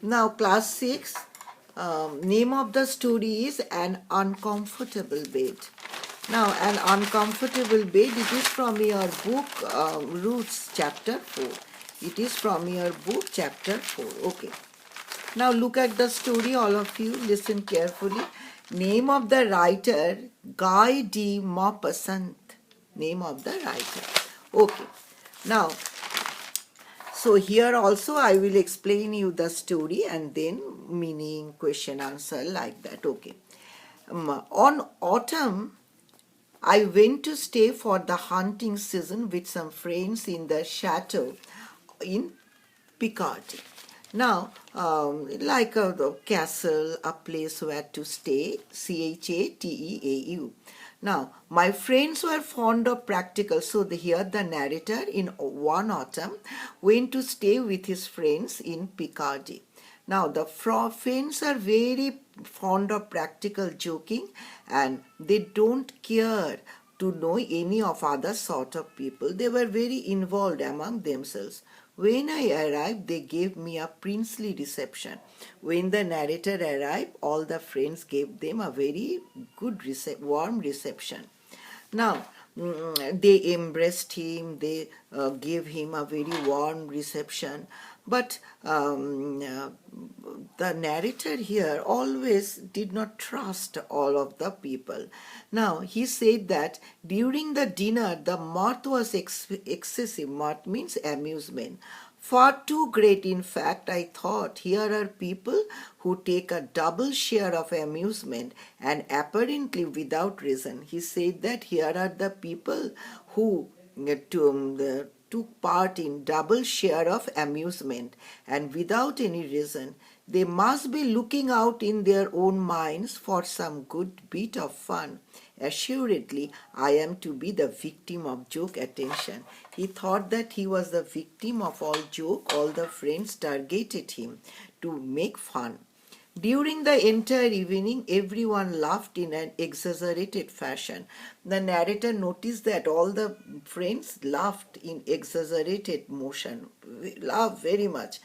Now, class 6, name of the story is An Uncomfortable Bed. Now, An Uncomfortable Bed, it is from your book Roots, chapter 4. It is from your book, chapter 4. Okay. Now, look at the story, all of you. Listen carefully. Name of the writer, Guy de Maupassant. Name of the writer. Okay. Now, so here also I will explain you the story and then meaning, question, answer like that. Okay. On autumn, I went to stay for the hunting season with some friends in the chateau in Picardy. Now, like the castle, a place where to stay, Chateau. Now, my friends were fond of practical, so here the narrator in one autumn went to stay with his friends in Picardy. Now, the friends are very fond of practical joking and they don't care to know any of other sort of people. They were very involved among themselves. When I arrived, they gave me a princely reception. When the narrator arrived, all the friends gave them a very good, warm reception. Now, they embraced him, they gave him a very warm reception. But the narrator here always did not trust all of the people. Now, he said that during the dinner, the mirth was excessive. Mirth means amusement. Far too great, in fact, I thought. Here are people who take a double share of amusement and apparently without reason. He said that here are the people who took part in double share of amusement and without any reason. They must be looking out in their own minds for some good bit of fun. Assuredly, I am to be the victim of joke attention. He thought that he was the victim of all joke. All the friends targeted him to make fun. During the entire evening, everyone laughed in an exaggerated fashion. The narrator noticed that all the friends laughed in exaggerated motion, laughed very much.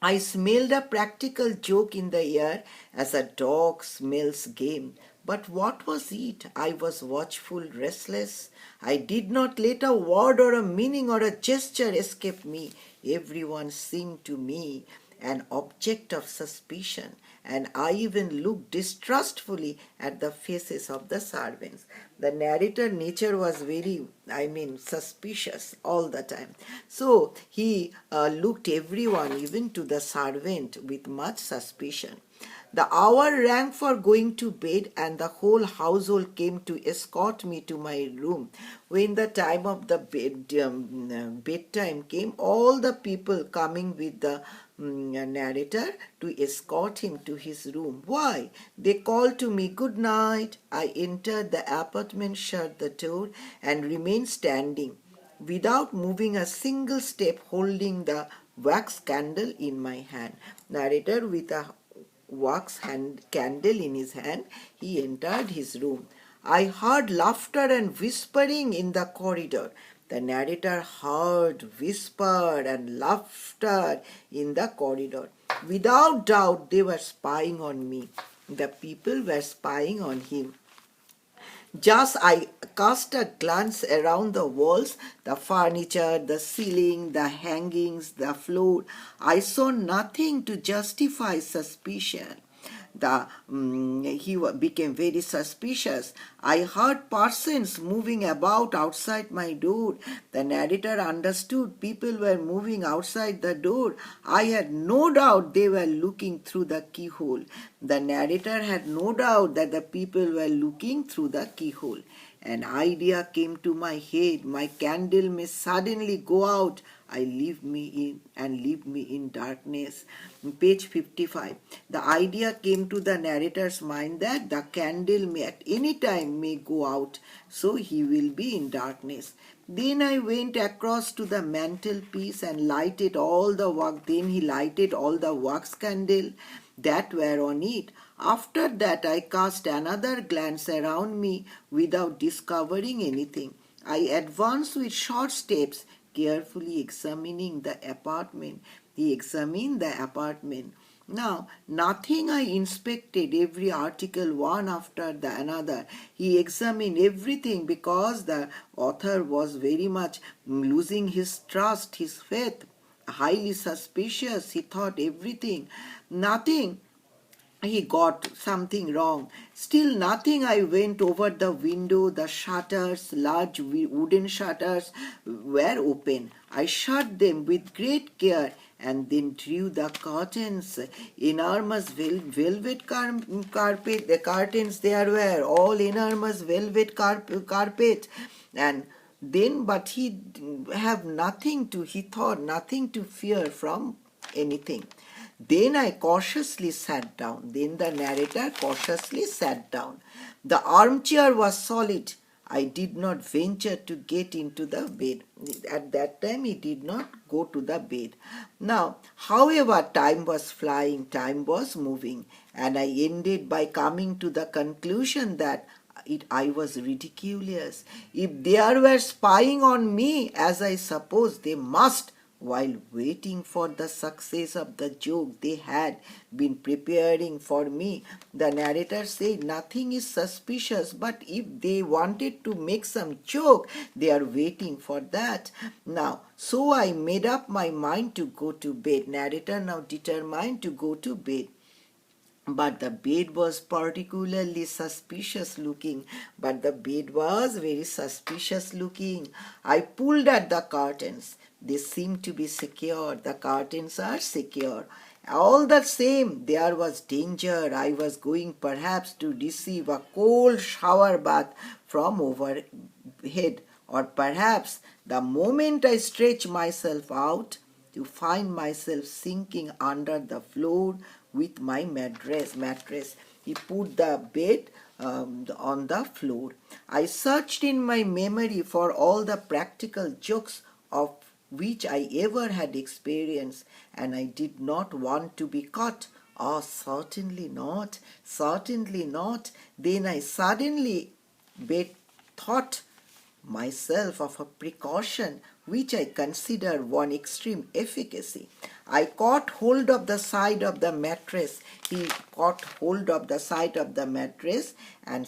I smelled a practical joke in the air as a dog smells game. But what was it? I was watchful, restless. I did not let a word or a meaning or a gesture escape me. Everyone seemed to me an object of suspicion, and I even looked distrustfully at the faces of the servants. The narrator nature was very, suspicious all the time. So he looked everyone, even to the servant, with much suspicion. The hour rang for going to bed, and the whole household came to escort me to my room. When the time of the bedtime came, all the people coming with the narrator to escort him to his room. Why? They called to me, "Good night." I entered the apartment, shut the door, and remained standing without moving a single step, holding the wax candle in my hand. Narrator with a candle in his hand, he entered his room. I heard laughter and whispering in the corridor. The narrator heard whisper and laughter in the corridor. Without doubt, they were spying on me. The people were spying on him. Just I cast a glance around the walls, the furniture, the ceiling, the hangings, the floor. I saw nothing to justify suspicion. He became very suspicious. I heard persons moving about outside my door. The narrator understood people were moving outside the door. I had no doubt they were looking through the keyhole. The narrator had no doubt that the people were looking through the keyhole. An idea came to my head. My candle may suddenly go out. Leave me in darkness. Page 55. The idea came to the narrator's mind that the candle may at any time may go out, so he will be in darkness. Then I went across to the mantelpiece and lighted all the work. Then he lighted all the wax candle that were on it. After that I cast another glance around me without discovering anything. I advanced with short steps carefully examining the apartment. He examined the apartment. Now, nothing I inspected, every article one after the another. He examined everything because the author was very much losing his trust, his faith, highly suspicious. He thought everything. Nothing he got something wrong. Still nothing. I went over the window. The shutters, large wooden shutters, were open. I shut them with great care and then drew the curtains. Enormous velvet carpet, the curtains there were, all enormous velvet carpet. And then, but he have nothing to, he thought, nothing to fear from anything. Then I cautiously sat down. Then the narrator cautiously sat down. The armchair was solid. I did not venture to get into the bed. At that time, he did not go to the bed. Now, however, time was flying, time was moving, and I ended by coming to the conclusion that I was ridiculous. If they were spying on me, as I suppose they must, while waiting for the success of the joke they had been preparing for me, the narrator said nothing is suspicious, but if they wanted to make some joke, they are waiting for that. Now, so I made up my mind to go to bed. Narrator now determined to go to bed. But the bed was particularly suspicious looking. But the bed was very suspicious looking. I pulled at the curtains. They seemed to be secure. The curtains are secure. All the same, there was danger. I was going perhaps to receive a cold shower bath from overhead, or perhaps the moment I stretched myself out, to find myself sinking under the floor with my mattress. He put the bed on the floor. I searched in my memory for all the practical jokes of which I ever had experience, and I did not want to be caught. Oh, certainly not, certainly not. Then I suddenly bethought myself of a precaution which I consider one extreme efficacy. I caught hold of the side of the mattress. He caught hold of the side of the mattress and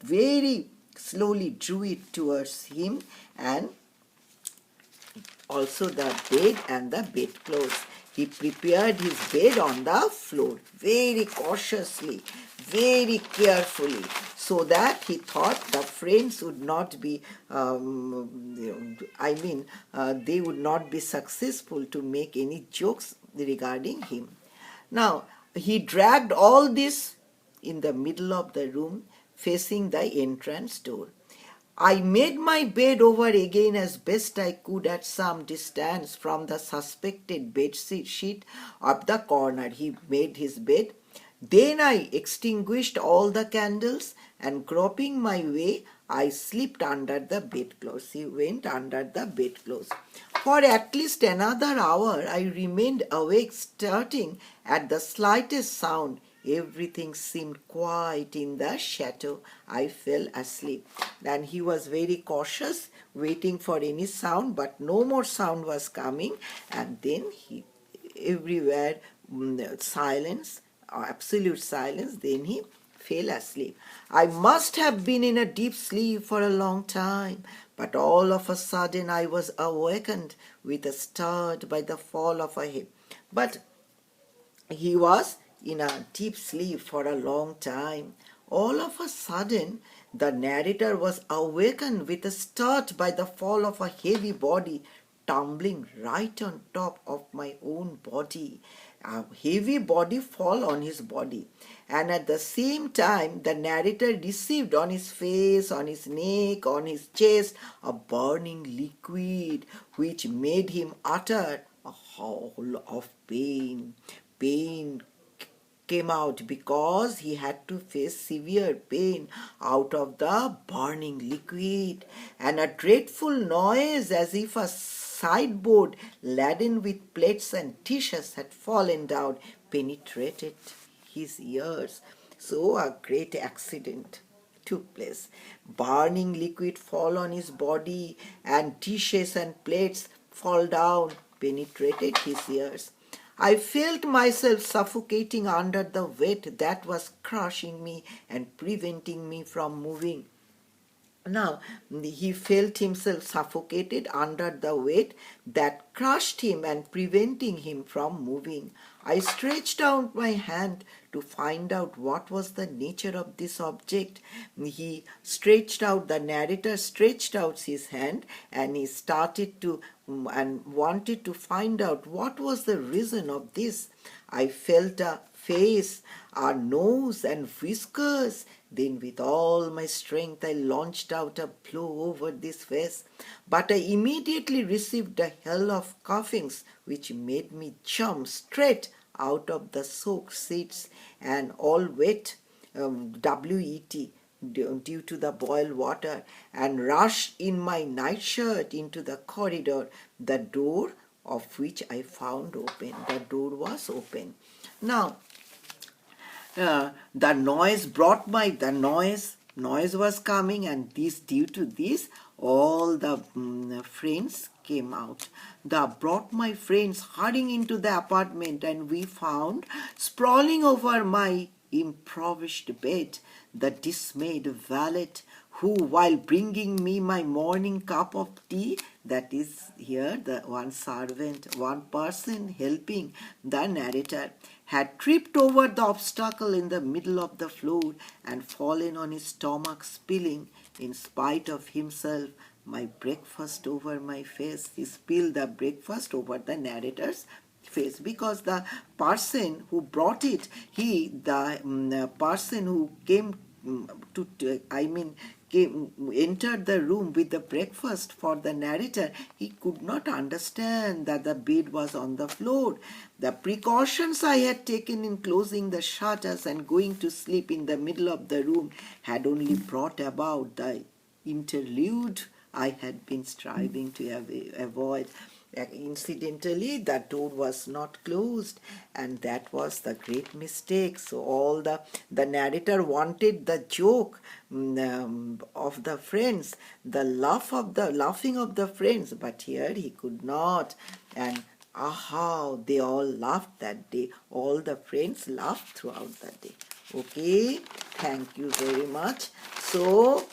very slowly drew it towards him, and also the bed and the bedclothes. He prepared his bed on the floor very cautiously, very carefully, so that he thought the friends would not be, they would not be successful to make any jokes regarding him. Now, he dragged all this in the middle of the room, facing the entrance door. I made my bed over again as best I could at some distance from the suspected bed sheet of the corner. He made his bed. Then I extinguished all the candles, and groping my way, I slipped under the bedclothes. He went under the bedclothes. For at least another hour, I remained awake, starting at the slightest sound. Everything seemed quiet in the chateau. I fell asleep. And he was very cautious, waiting for any sound, but no more sound was coming. And then he, everywhere, silence, absolute silence. Then he fell asleep. I must have been in a deep sleep for a long time, but all of a sudden I was awakened with a start by the fall of a head. But he was in a deep sleep for a long time. All of a sudden, the narrator was awakened with a start by the fall of a heavy body tumbling right on top of my own body. A heavy body fall on his body. And at the same time, the narrator received on his face, on his neck, on his chest, a burning liquid which made him utter a howl of pain. Pain came out because he had to face severe pain out of the burning liquid, and a dreadful noise as if a sideboard laden with plates and dishes had fallen down penetrated his ears. So a great accident took place. Burning liquid fall on his body, and dishes and plates fall down penetrated his ears. I felt myself suffocating under the weight that was crushing me and preventing me from moving. Now, he felt himself suffocated under the weight that crushed him and preventing him from moving. I stretched out my hand to find out what was the nature of this object. The narrator stretched out his hand and he started to and wanted to find out what was the reason of this. I felt a face, a nose, and whiskers. Then, with all my strength, I launched out a blow over this face. But I immediately received a hell of cuffings, which made me jump straight out of the soaked seats and all wet, wet, due to the boiled water, and rushed in my nightshirt into the corridor, the door of which I found open. The door was open. Now, the noise was coming, and this due to this all the friends came out. Brought my friends hurrying into the apartment, and we found sprawling over my improvised bed the dismayed valet, who, while bringing me my morning cup of tea, that is here the one person helping the narrator, had tripped over the obstacle in the middle of the floor and fallen on his stomach, spilling, in spite of himself, my breakfast over my face. He spilled the breakfast over the narrator's face because the person who brought it, the person who came entered the room with the breakfast for the narrator, he could not understand that the bed was on the floor. The precautions I had taken in closing the shutters and going to sleep in the middle of the room had only brought about the interlude I had been striving to avoid. Incidentally, the door was not closed, and that was the great mistake. So all the narrator wanted the joke of the friends, the laughing of the friends, but here he could not. And aha, they all laughed that day. All the friends laughed throughout the day. Okay, thank you very much. So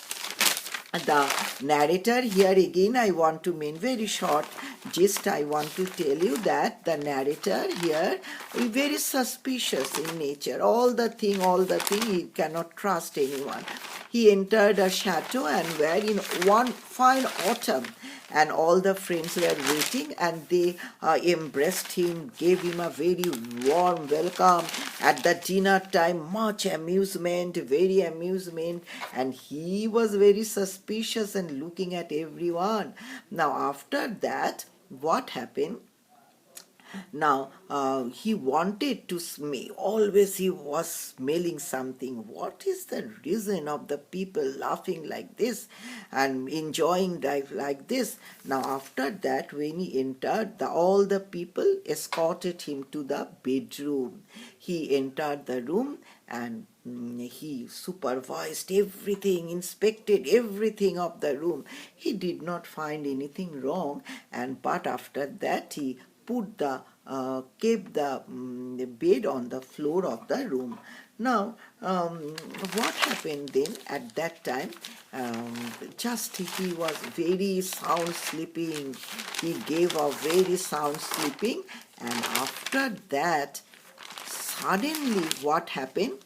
the narrator here again, I want to mean very short gist. I want to tell you that the narrator here is very suspicious in nature. All the thing, he cannot trust anyone. He entered a chateau and where in one fine autumn, and all the friends were waiting, and they embraced him, gave him a very warm welcome. At the dinner time, much amusement, very amusement, and he was very suspicious and looking at everyone. Now after that, what happened? Now, he wanted to smell, always he was smelling something. What is the reason of the people laughing like this and enjoying life like this? Now, after that, when he entered, all the people escorted him to the bedroom. He entered the room and he supervised everything, inspected everything of the room. He did not find anything wrong, but after that he put kept the bed on the floor of the room. Now, what happened then at that time? Just he was very sound sleeping. He gave a very sound sleeping, and after that, suddenly what happened?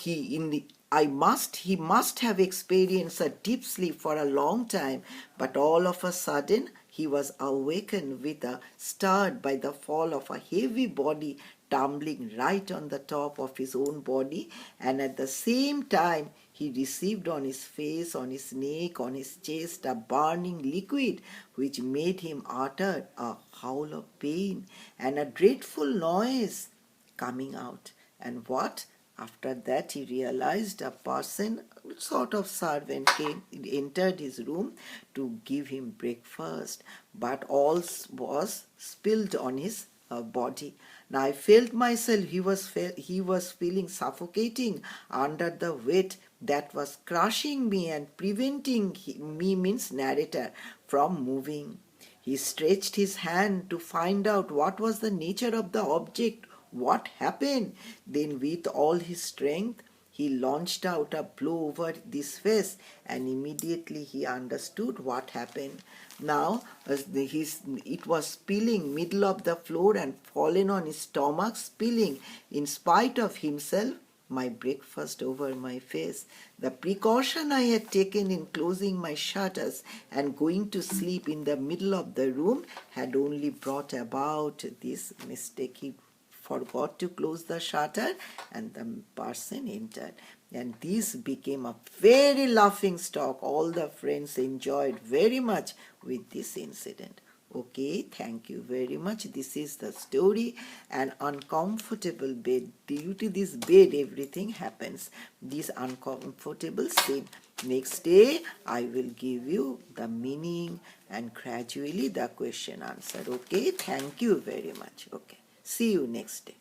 He must have experienced a deep sleep for a long time, but all of a sudden he was awakened with a start by the fall of a heavy body tumbling right on the top of his own body, and at the same time he received on his face, on his neck, on his chest a burning liquid which made him utter a howl of pain and a dreadful noise coming out. And what? After that he realized a person, sort of servant, entered his room to give him breakfast, but all was spilled on his body. Now I felt myself, he was feeling suffocating under the weight that was crushing me and preventing me, means narrator, from moving. He stretched his hand to find out what was the nature of the object, what happened. Then, with all his strength, he launched out a blow over this face, and immediately he understood what happened. Now, it was spilling middle of the floor and fallen on his stomach, spilling in spite of himself my breakfast over my face. The precaution I had taken in closing my shutters and going to sleep in the middle of the room had only brought about this mistake. He forgot to close the shutter and the person entered. And this became a very laughing stock. All the friends enjoyed very much with this incident. Okay, thank you very much. This is the story. An uncomfortable bed. Due to this bed, everything happens. This uncomfortable scene. Next day, I will give you the meaning and gradually the question answer. Okay, thank you very much. Okay, see you next day.